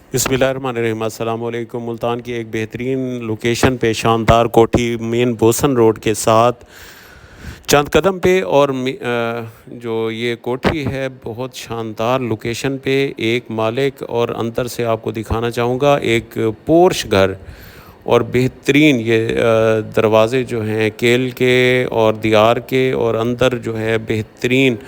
बिस्मिल्लाहिर्रहमानिर्रहीम। अस्सलाम वालेकुम। मुल्तान की एक बेहतरीन लोकेशन पे शानदार कोठी मेन बोसन रोड के साथ चंद कदम पे और जो ये कोठी है बहुत शानदार लोकेशन पे एक मालिक, और अंदर से आपको दिखाना चाहूँगा एक पोर्श घर और बेहतरीन ये दरवाज़े जो हैं केल के और दियार के, और अंदर जो है बेहतरीन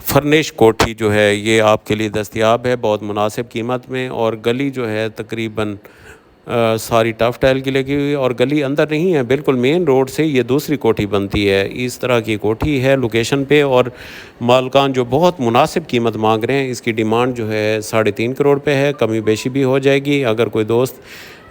फर्निश कोठी जो है ये आपके लिए दस्तयाब है बहुत मुनासिब कीमत में। और गली जो है तकरीबन सारी टफ टाइल की लगी हुई है, और गली अंदर नहीं है, बिल्कुल मेन रोड से ये दूसरी कोठी बनती है। इस तरह की कोठी है लोकेशन पे, और मालकान जो बहुत मुनासिब कीमत मांग रहे हैं। इसकी डिमांड जो है 3.5 करोड़ पे है, कमी बेशी भी हो जाएगी। अगर कोई दोस्त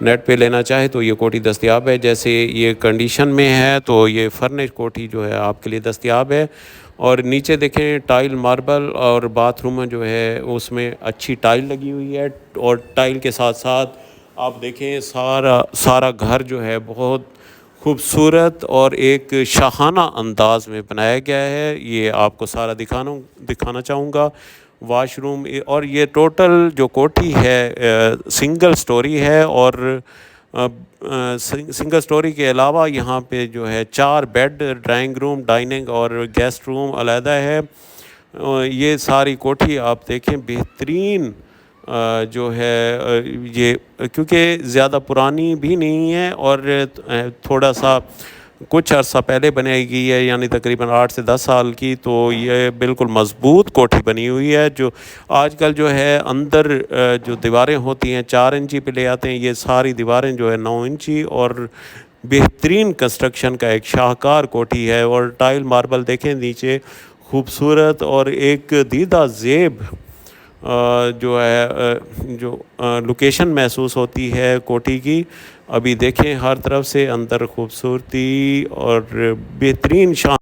नेट पे लेना चाहे तो ये कोठी दस्तयाब है। जैसे ये कंडीशन में है तो ये फर्निश कोठी जो है आपके लिए दस्तयाब है। और नीचे देखें टाइल मार्बल, और बाथरूम में जो है उसमें अच्छी टाइल लगी हुई है। और टाइल के साथ साथ आप देखें सारा घर जो है बहुत खूबसूरत और एक शाहाना अंदाज में बनाया गया है। ये आपको सारा दिखाना चाहूँगा। वाशरूम और ये टोटल जो कोठी है सिंगल स्टोरी है, और सिंगल स्टोरी के अलावा यहाँ पे जो है 4 बेड, ड्राइंग रूम, डाइनिंग और गेस्ट रूम अलहदा है। ये सारी कोठी आप देखें बेहतरीन जो है ये क्योंकि ज़्यादा पुरानी भी नहीं है, और थोड़ा सा कुछ अर्सा पहले बनाई गई है, यानी तकरीबन 8 से 10 साल की। तो ये बिल्कुल मज़बूत कोठी बनी हुई है। जो आजकल जो है अंदर जो दीवारें होती हैं 4 इंची पे ले आते हैं, ये सारी दीवारें जो है 9 इंची, और बेहतरीन कंस्ट्रक्शन का एक शाहकार कोठी है। और टाइल मार्बल देखें नीचे खूबसूरत, और एक दीदा ज़ेब जो है जो लोकेशन महसूस होती है कोठी की। अभी देखें हर तरफ से अंदर खूबसूरती और बेहतरीन